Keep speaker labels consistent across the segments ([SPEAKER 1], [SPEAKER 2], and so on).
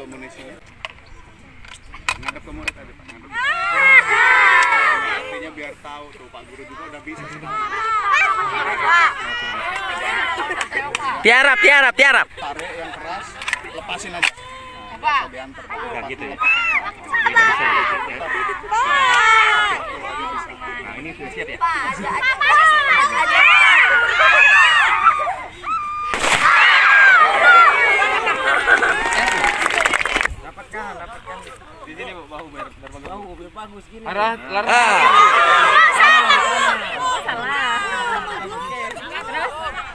[SPEAKER 1] dulu munisinya. Ngadep ke murid tadi Pak, ngadep. Artinya biar tahu tuh Pak Guru juga udah bisa sekarang.
[SPEAKER 2] Tiarap.
[SPEAKER 1] Tarik yang keras, lepasin aja. Nah, bisa diantar.
[SPEAKER 2] Nah, gitu ya. Nah, ini sudah siap ya? Dapatkan. Di sini bahu biar bagus gini. Arah.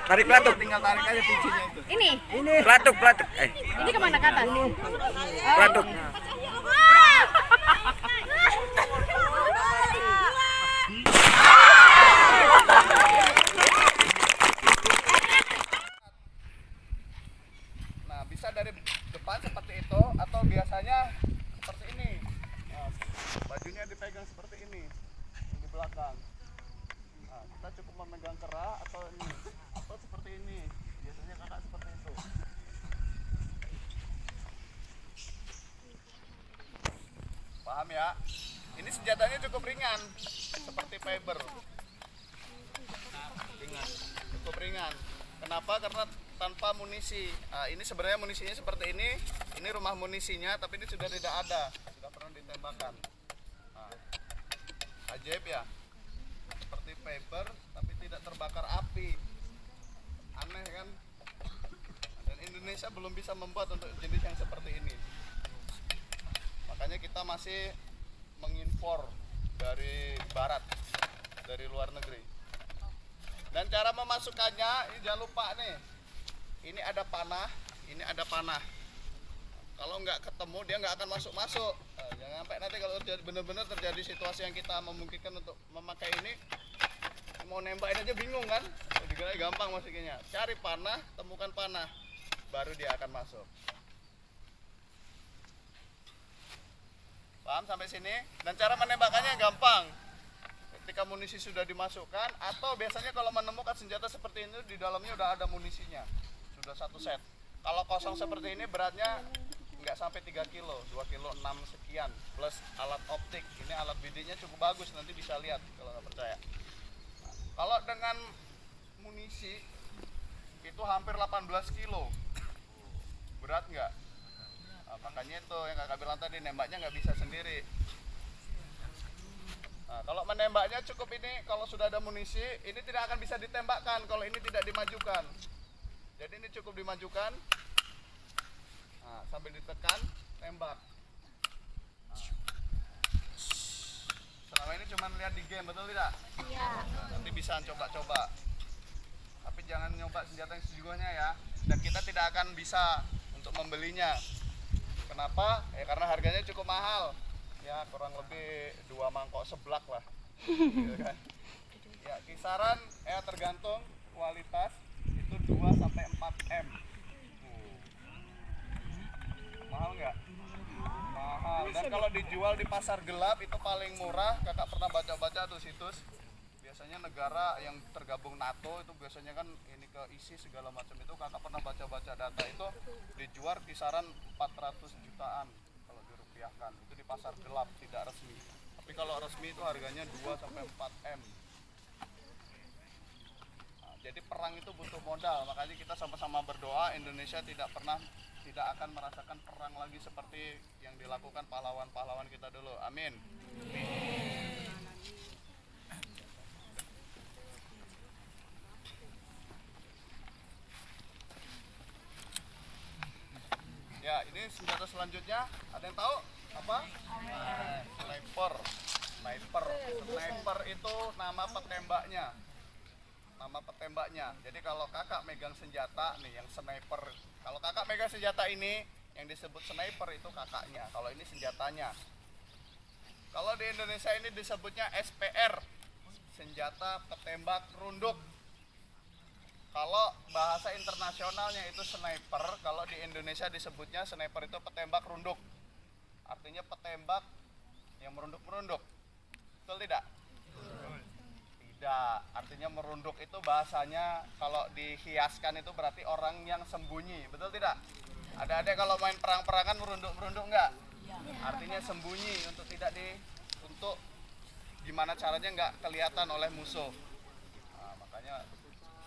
[SPEAKER 2] Tarik pelatuk.
[SPEAKER 1] Tinggal tarik aja pincinya itu.
[SPEAKER 3] Ini.
[SPEAKER 2] Pelatuk.
[SPEAKER 3] Ini kemana ke atas?
[SPEAKER 2] Pelatuk.
[SPEAKER 1] Nah, bisa dari depan seperti itu atau biasanya seperti ini. Nah, bajunya dipegang seperti ini di belakang. Nah, kita cukup memegang kerah atau ini atau seperti ini. Biasanya kakak seperti itu. Paham ya? Ini senjatanya cukup ringan, seperti fiber. Cukup ringan. Kenapa? Karena tanpa munisi. Nah, ini sebenarnya munisinya seperti ini. Ini rumah munisinya, tapi ini sudah tidak ada, sudah pernah ditembakkan. Nah, ajaib ya. Seperti fiber, tapi tidak terbakar api. Aneh kan? Dan Indonesia belum bisa membuat untuk jenis yang seperti ini. Makanya kita masih mengimpor dari barat, dari luar negeri. Dan cara memasukkannya, ini jangan lupa nih. Ini ada panah, ini ada panah. Kalau nggak ketemu dia nggak akan masuk. Nah, jangan sampai nanti kalau benar-benar terjadi situasi yang kita memungkinkan untuk memakai ini, mau nembakin aja bingung kan? Jadi gampang masukinnya. Cari panah, temukan panah, baru dia akan masuk. Paham sampai sini? Dan cara menembakkannya gampang. Ketika munisi sudah dimasukkan, atau biasanya kalau menemukan senjata seperti ini di dalamnya udah ada munisinya, sudah satu set. Kalau kosong seperti ini beratnya nggak sampai 3 kilo, 2 kilo 6 sekian, plus alat optik. Ini alat bidiknya cukup bagus, nanti bisa lihat kalau nggak percaya. Nah, kalau dengan munisi itu hampir 18 kilo, berat nggak? Nah, makanya itu yang kakak bilang tadi, nembaknya nggak bisa sendiri. Nah, kalau menembaknya cukup ini, kalau sudah ada munisi, ini tidak akan bisa ditembakkan kalau ini tidak dimajukan. Jadi ini cukup dimajukan, nah, sambil ditekan, tembak. Nah, selama ini cuma lihat di game, betul tidak? Iya. Nanti bisa coba-coba. Tapi jangan nyoba senjata yang sejujurnya ya. Dan kita tidak akan bisa untuk membelinya. Kenapa? Ya karena harganya cukup mahal. Ya kurang lebih 2 mangkok seblak lah. Gitu kan? Ya kisaran tergantung kualitas itu 2 sampai 4 M. Mahal nggak? Mahal. Dan kalau dijual di pasar gelap itu paling murah. Kakak pernah baca-baca tuh situs. Biasanya negara yang tergabung NATO itu biasanya kan ini ke ISIS segala macam itu, kakak pernah baca-baca data itu dijual kisaran 400 jutaan kalau dirupiahkan. Itu di pasar gelap, tidak resmi. Tapi kalau resmi itu harganya 2 sampai 4 M. Nah, jadi perang itu butuh modal, makanya kita sama-sama berdoa Indonesia tidak akan merasakan perang lagi seperti yang dilakukan pahlawan-pahlawan kita dulu. Amin. Ya, ini senjata selanjutnya, ada yang tahu apa? Sniper. Sniper itu nama petembaknya. Jadi kalau kakak megang senjata nih, yang sniper. Kalau kakak megang senjata ini, yang disebut sniper itu kakaknya. Kalau ini senjatanya. Kalau di Indonesia ini disebutnya SPR, senjata petembak runduk. Kalau bahasa internasionalnya itu sniper, kalau di Indonesia disebutnya sniper itu petembak runduk. Artinya petembak yang merunduk-merunduk. Betul tidak? Tidak. Artinya merunduk itu bahasanya kalau dihiaskan itu berarti orang yang sembunyi. Betul tidak? Adik-adik kalau main perang-perangan merunduk-merunduk enggak? Artinya sembunyi untuk gimana caranya nggak kelihatan oleh musuh. Nah, makanya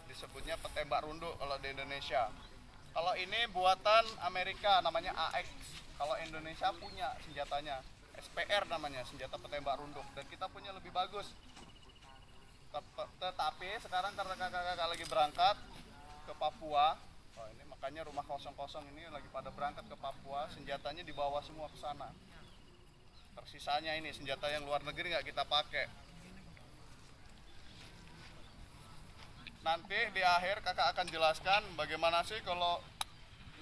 [SPEAKER 1] disebutnya petembak runduk kalau di Indonesia. Kalau ini buatan Amerika namanya AX. Kalau Indonesia punya senjatanya SPR namanya, senjata petembak runduk, dan kita punya lebih bagus. Tetapi sekarang karena kakak-kakak lagi berangkat ke Papua, ini makanya rumah kosong-kosong ini lagi pada berangkat ke Papua, senjatanya dibawa semua ke sana. Tersisanya ini senjata yang luar negeri nggak kita pakai. Nanti di akhir kakak akan jelaskan bagaimana sih kalau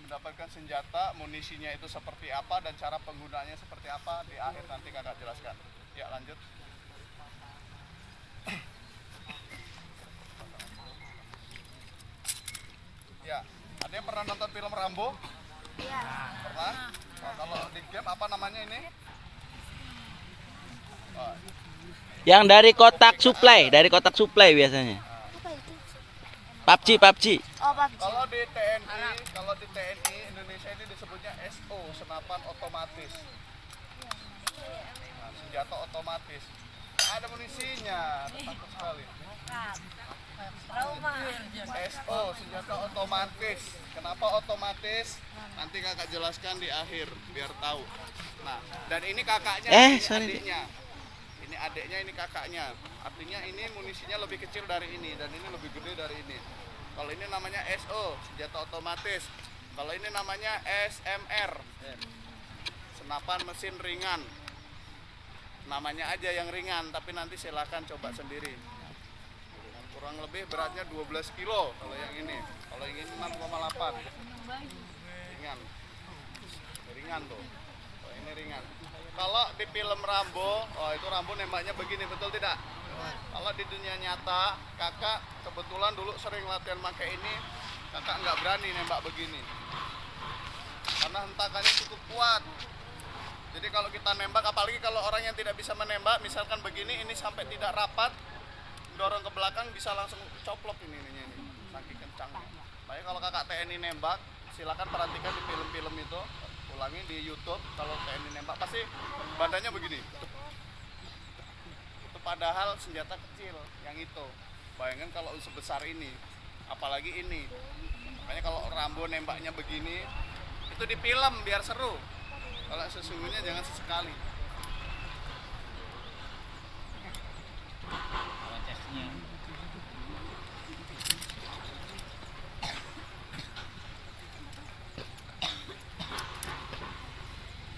[SPEAKER 1] mendapatkan senjata, munisinya itu seperti apa dan cara penggunaannya seperti apa. Di akhir nanti kakak jelaskan. Ya, lanjut. Ya, ada yang pernah nonton film Rambo?
[SPEAKER 3] Iya.
[SPEAKER 1] Pernah? Oh, kalau di game apa namanya ini? Oh,
[SPEAKER 4] Yang dari kotak supply biasanya.
[SPEAKER 3] Apa itu?
[SPEAKER 4] PUBG.
[SPEAKER 3] Oh, PUBG.
[SPEAKER 1] Kalau di TNI Indonesia ini disebutnya SO, senapan otomatis. Nah, senjata otomatis. Ada munisinya, takut sekali. SO, senjata otomatis. Kenapa otomatis? Nanti kakak jelaskan di akhir biar tahu. Nah, dan ini kakaknya, ini adiknya. Ini adiknya, ini kakaknya. Artinya ini munisinya lebih kecil dari ini dan ini lebih gede dari ini. Kalau ini namanya SO, senjata otomatis. Kalau ini namanya SMR, senapan mesin ringan. Namanya aja yang ringan, tapi nanti silakan coba sendiri. Kurang lebih beratnya 12 kilo kalau yang ini. Kalau yang ini 6,8. Ringan tuh. Oh, ini ringan. Kalau di film Rambo, itu Rambo nembaknya begini, betul tidak? Kalau di dunia nyata, kakak kebetulan dulu sering latihan pakai ini, kakak nggak berani nembak begini. Karena hentakannya cukup kuat. Jadi kalau kita nembak, apalagi kalau orang yang tidak bisa menembak, misalkan begini, ini sampai tidak rapat, dorong ke belakang bisa langsung coplok ini, saking kencangnya. Makanya kalau kakak TNI nembak, silakan perhatikan di film-film itu, ulangi di YouTube. Kalau TNI nembak pasti badannya begini. Itu padahal senjata kecil yang itu. Bayangkan kalau sebesar ini, apalagi ini. Makanya kalau Rambo nembaknya begini, itu di film biar seru. Kalau sesungguhnya jangan sesekali.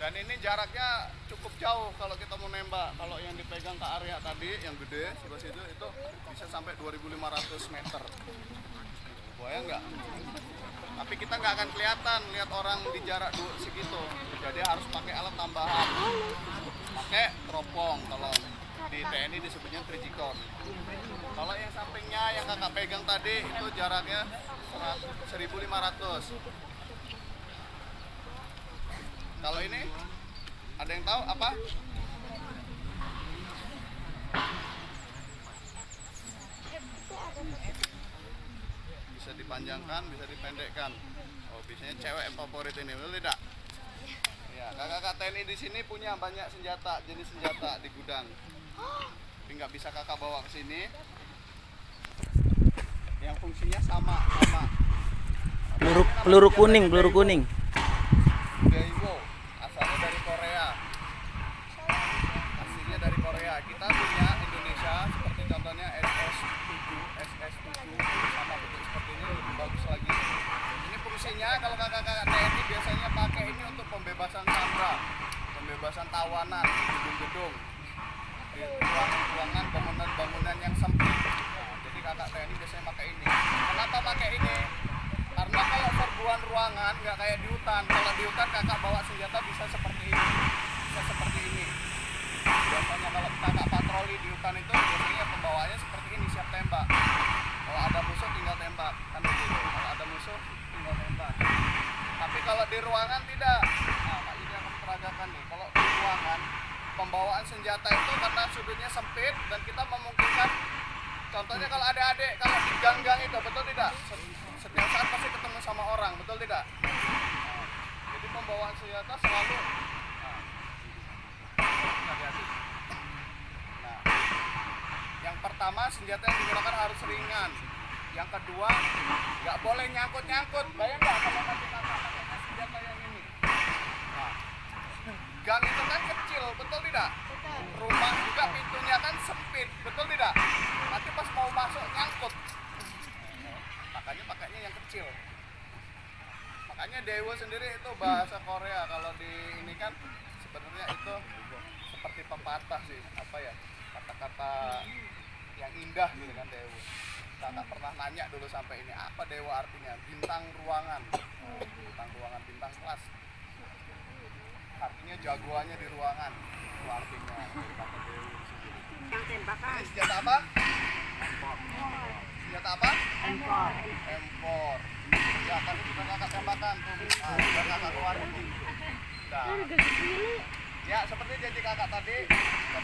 [SPEAKER 1] Dan ini jaraknya cukup jauh kalau kita mau nembak. Kalau yang dipegang ke area tadi, yang gede sebelah situ, itu bisa sampai 2.500 meter. Bayang nggak? Tapi kita nggak akan kelihatan lihat orang di jarak segitu. Jadi harus pakai alat tambahan. Pakai teropong. Kalau di TNI disebutnya trigicon. Kalau yang sampingnya yang kakak pegang tadi itu jaraknya 1.500. Kalau ini ada yang tahu apa? Bisa dipanjangkan, bisa dipendekkan. Oh, biasanya cewek favorit ini, betul tidak? Ya, kakak TNI di sini punya banyak senjata, jenis senjata di gudang. Tapi nggak bisa kakak bawa ke sini. Yang fungsinya sama.
[SPEAKER 4] Peluru kuning.
[SPEAKER 1] Daewoo, asalnya dari Korea. Aslinya dari Korea. Kita punya Indonesia seperti contohnya SS7 sama bentuk seperti ini, lebih bagus lagi. Ini fungsinya kalau kakak-kakak TNI biasanya pakai ini untuk pembebasan sandera, pembebasan tawanan di gedung-gedung, di ruangan bangunan yang sempit. Nah, jadi kakak TNI biasanya pakai ini. Kenapa pakai ini? Karena kalau serbuan ruangan nggak kayak di hutan. Kalau di hutan kakak bawa senjata bisa seperti ini, Biasanya kalau kakak patroli di hutan itu biasanya pembawaannya seperti ini, siap tembak. Kalau ada musuh tinggal tembak, kan begitu. Kalau ada musuh tinggal tembak. Tapi kalau di ruangan tidak. Nah, Pak Yudi akan peragakan nih. Kalau di ruangan pembawaan senjata itu karena sudutnya sempit dan kita memungkinkan. Contohnya kalau ada adik, kalau di gang-gang itu, betul tidak? Setiap saat pasti ketemu sama orang, betul tidak? bawaan senjata selalu nah, yang pertama senjata yang digunakan harus ringan. Yang kedua, nggak boleh nyangkut-nyangkut. Bayang nggak kalau nanti kakak pakai senjata yang ini? Nah, gang itu kan kecil, betul tidak? Rumah juga pintunya kan sempit, betul tidak? Nanti pas mau masuk nyangkut. Makanya pakainya yang kecil. Makanya Daewoo sendiri itu bahasa Korea. Kalau di ini kan sebenarnya itu seperti pepatah sih, apa ya, kata-kata yang indah gitu kan Daewoo. Kakak pernah nanya dulu sampai ini, apa Dewa artinya? Bintang ruangan. Bintang ruangan, bintang kelas. Artinya jagoannya di ruangan. Itu artinya kata Dewa sendiri. Ini senjata apa? Senjata apa? M4. Ya, tadi sudah kakak tembakan tuh. Nah, sudah kakak keluarin nih. Nah. Ya, seperti janji kakak tadi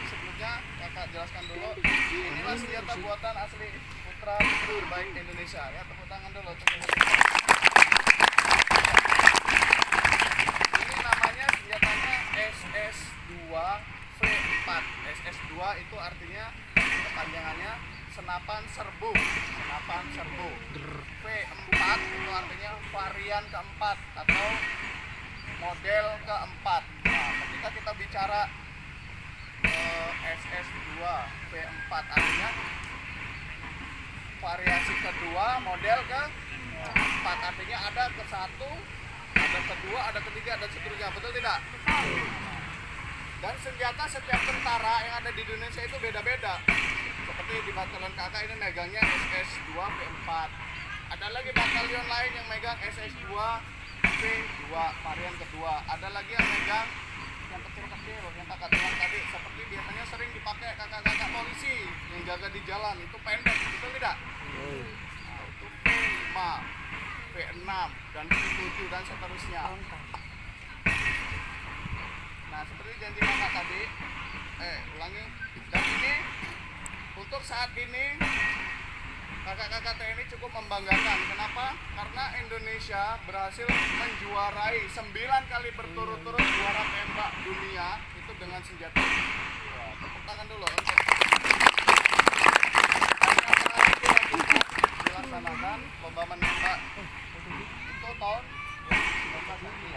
[SPEAKER 1] sebelumnya kakak jelaskan dulu. Inilah senjata buatan asli putra terbaik Indonesia. Ya, tepuk tangan dulu. Ini namanya senjatanya SS2 V4. SS2 itu artinya kepanjangannya senapan serbu. Senapan serbu. V4 itu artinya varian keempat atau model keempat. Nah, ketika kita bicara SS2 V4 artinya variasi kedua, model keempat, artinya ada ke satu, ada kedua, ada ketiga, dan seterusnya, betul tidak? Dan senjata setiap tentara yang ada di Indonesia itu beda-beda. Seperti di batalion kakak ini megangnya SS2 V4. Ada lagi batalion lain yang megang SS2 V2 varian kedua. Ada lagi yang megang yang kecil-kecil yang kakak bilang tadi, seperti biasanya sering dipakai kakak-kakak polisi yang jaga di jalan, itu pendek, betul tidak? Nah, itu V5, V6 dan V7 dan seterusnya. Nah, seperti janji kakak tadi, ulangi. Dan ini untuk saat ini kakak-kakak TNI cukup membanggakan. Kenapa? Karena Indonesia berhasil menjuarai 9 kali berturut-turut juara tembak dunia itu dengan senjata ini. Wah, tepuk tangan dulu untuk dilaksanakan lomba menembak itu tahun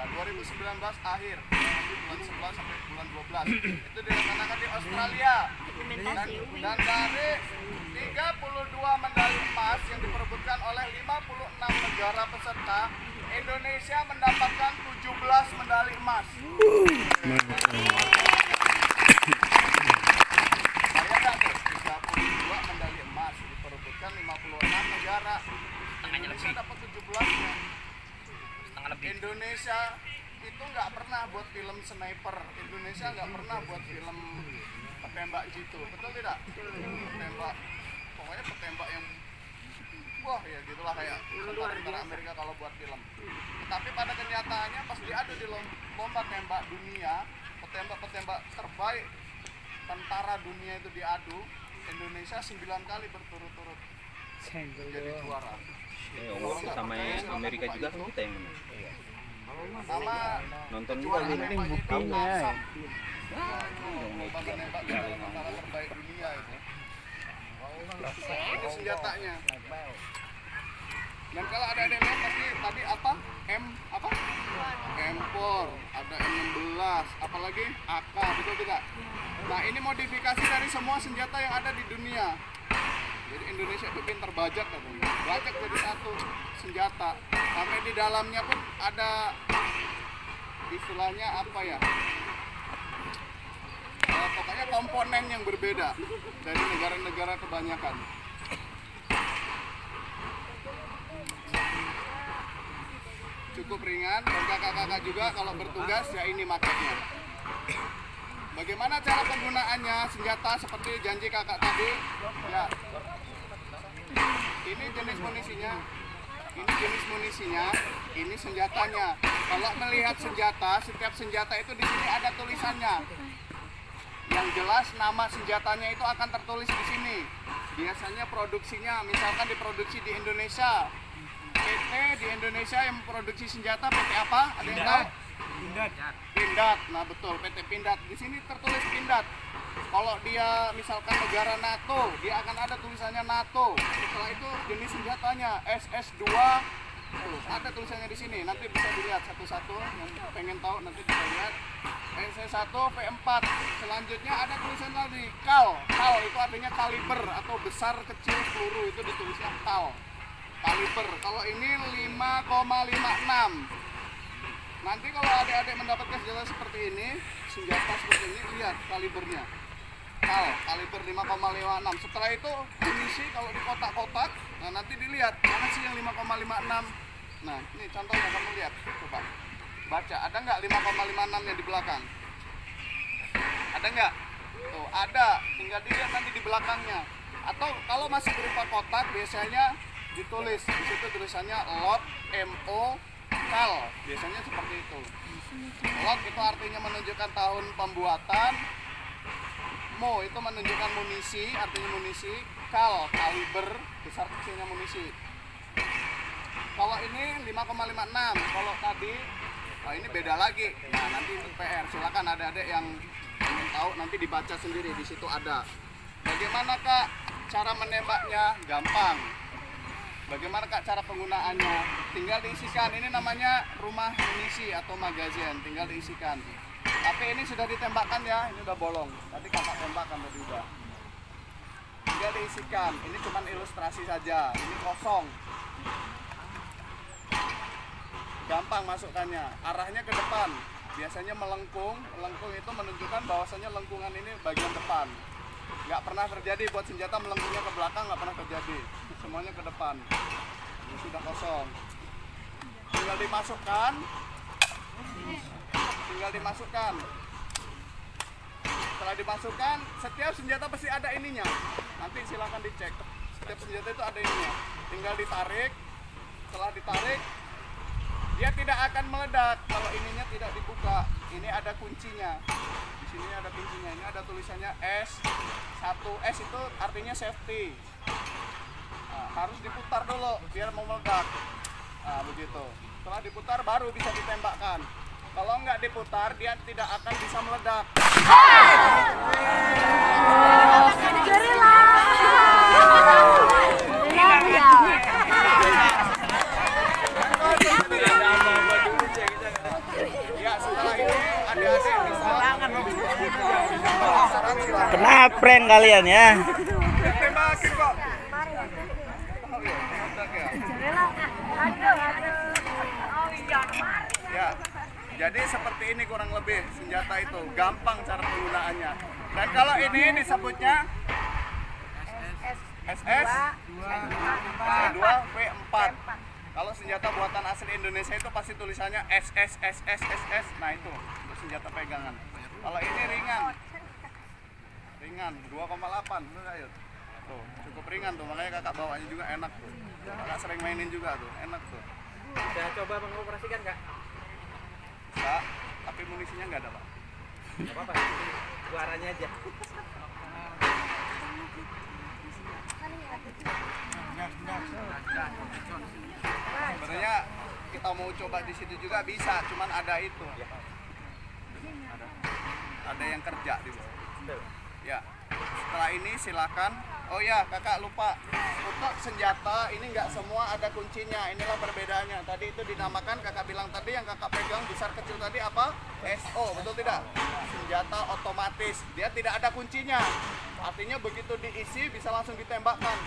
[SPEAKER 1] 2019 akhir, nanti bulan 11 sampai bulan 12 itu dilaksanakan di Australia. Dan dari 32 medali emas yang diperebutkan oleh 56 negara peserta, Indonesia mendapatkan 17 medali emas. Bayangkan tuh, 32 medali emas diperebutkan 56 negara. Indonesia dapat 17-nya. Indonesia itu nggak pernah buat film sniper. Indonesia nggak pernah buat film petembak jitu, betul tidak? Petembak, pokoknya petembak yang wah ya gitulah kayak tentara Amerika kalau buat film. Tapi pada kenyataannya pas diadu di lomba tembak dunia, petembak terbaik tentara dunia itu diadu, Indonesia 9 kali berturut-turut jadi juara.
[SPEAKER 2] Sama Amerika juga kan kita yang menang.
[SPEAKER 1] Sama
[SPEAKER 2] Nonton juga
[SPEAKER 1] juara
[SPEAKER 2] ini
[SPEAKER 1] menembak itu
[SPEAKER 2] buktinya.
[SPEAKER 1] Asam. Lomba menembak tentara terbaik dunia itu. Ini senjatanya. Dan kalau ada yang lihat pasti tadi apa? M4, ada M16, apalagi AK, betul tidak? Nah, ini modifikasi dari semua senjata yang ada di dunia. Jadi Indonesia itu pintar bajak katanya. Bajak jadi satu senjata. Sampai di dalamnya pun ada istilahnya apa ya? Pokoknya komponen yang berbeda dari negara-negara kebanyakan. Cukup ringan dan kakak-kakak juga kalau bertugas ya ini makanya. Bagaimana cara penggunaannya senjata seperti janji kakak tadi? Ya. Ini jenis munisinya, ini senjatanya. Kalau melihat senjata, setiap senjata itu di sini ada tulisannya. Yang jelas nama senjatanya itu akan tertulis di sini. Biasanya produksinya, misalkan diproduksi di Indonesia, PT di Indonesia yang memproduksi senjata PT apa? Ada yang tahu? Pindad. Nah betul, PT Pindad. Di sini tertulis Pindad. Kalau dia misalkan negara NATO, dia akan ada tulisannya NATO. Setelah itu jenis senjatanya SS2. Tuh, ada tulisannya di sini. Nanti bisa dilihat satu-satu. Yang pengen tahu nanti bisa lihat. SS1 V4. Selanjutnya ada tulisan lagi KAL. KAL itu artinya kaliber atau besar kecil peluru, itu ditulisnya KAL. Kaliber. Kalau ini 5,56. Nanti kalau adik-adik mendapatkan senjata seperti ini, lihat kalibernya. Kaliber 5,56. Setelah itu munisi kalau di kotak-kotak, nah nanti dilihat mana sih yang 5,56. Nah, ini contohnya kamu lihat, coba baca, ada nggak 5,56 yang di belakang? Ada nggak? Tuh, ada. Tinggal dilihat nanti di belakangnya. Atau kalau masih berupa kotak, biasanya ditulis di situ tulisannya lot MO KAL, biasanya seperti itu. Lot itu artinya menunjukkan tahun pembuatan, Mo itu menunjukkan munisi, artinya munisi, KAL kaliber, besar kecilnya munisi. Kalau ini 5,56, kalau tadi ini beda lagi. Nah nanti ini PR, silakan adik-adik yang ingin tahu nanti dibaca sendiri, di situ ada. Bagaimana Kak cara menembaknya? Gampang. Bagaimana Kak cara penggunaannya? Tinggal diisikan. Ini namanya rumah munisi atau magazin. Tinggal diisikan. Tapi ini sudah ditembakkan ya. Ini udah bolong. Tadi kakak tembakkan tadi udah. Tinggal diisikan. Ini cuma ilustrasi saja. Ini kosong. Gampang masukkannya. Arahnya ke depan. Biasanya melengkung. Melengkung itu menunjukkan bahwasannya lengkungan ini bagian depan. Nggak pernah terjadi buat senjata melengkungnya ke belakang, nggak pernah terjadi. Semuanya ke depan. Ini sudah kosong. Tinggal dimasukkan. Setelah dimasukkan, setiap senjata pasti ada ininya. Nanti silahkan dicek. Setiap senjata itu ada ininya. Tinggal ditarik. Setelah ditarik, dia tidak akan meledak kalau ininya tidak dibuka. Ini ada kuncinya. Di sini ada kuncinya. Ini ada tulisannya S1. S itu artinya safety. Nah, harus diputar dulu biar mau meledak. Nah, begitu. Setelah diputar baru bisa ditembakkan. Kalau nggak diputar, dia tidak akan bisa meledak. Ya, setelah ini adik-adik bisa
[SPEAKER 4] Kena prank kalian ya.
[SPEAKER 1] tembakin kok. Ya, jadi seperti ini kurang lebih senjata itu, gampang cara penggunaannya. Dan kalau ini disebutnya SS C2 V4. Kalau senjata buatan asli Indonesia itu pasti tulisannya SS SS SS. Nah itu senjata pegangan. Kalau ini ringan, 2,8. Bener nggak, Yud? Tuh cukup ringan tuh, makanya kakak bawanya juga enak tuh. Kakak sering mainin juga tuh, enak tuh.
[SPEAKER 2] Saya coba mengoperasikan Kak.
[SPEAKER 1] Bisa, tapi munisinya nggak ada Pak.
[SPEAKER 2] Gak apa-apa, suaranya aja.
[SPEAKER 1] Sebenarnya kita mau coba di situ juga bisa, cuman ada itu. Ada yang kerja di bawah. Ya. Setelah ini silakan. Oh ya, kakak lupa. Untuk senjata ini nggak semua ada kuncinya. Inilah perbedaannya. Tadi itu dinamakan, kakak bilang tadi yang kakak pegang besar kecil tadi apa? SO, betul tidak? Senjata otomatis. Dia tidak ada kuncinya. Artinya begitu diisi bisa langsung ditembakkan.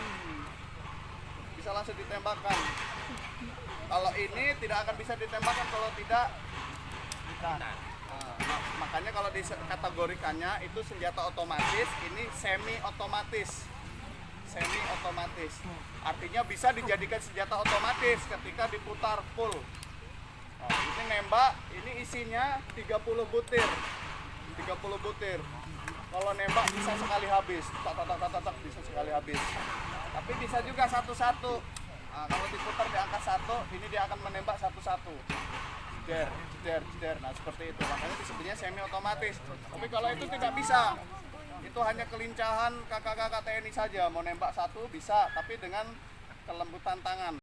[SPEAKER 1] Bisa langsung ditembakkan. Kalau ini tidak akan bisa ditembakkan kalau tidak. Makanya kalau dikategorikannya itu senjata otomatis, ini semi otomatis. Semi otomatis. Artinya bisa dijadikan senjata otomatis ketika diputar full. Ini nembak, ini isinya 30 butir. 30 butir. Kalau nembak bisa sekali habis. Tak bisa sekali habis. Tapi bisa juga satu-satu. Nah, kalau diputar di angka 1, ini dia akan menembak satu-satu. Jeder. Nah seperti itu, makanya disebutnya semi otomatis. Tapi kalau itu tidak bisa, itu hanya kelincahan kakak-kakak TNI saja. Mau nembak satu bisa, tapi dengan kelembutan tangan.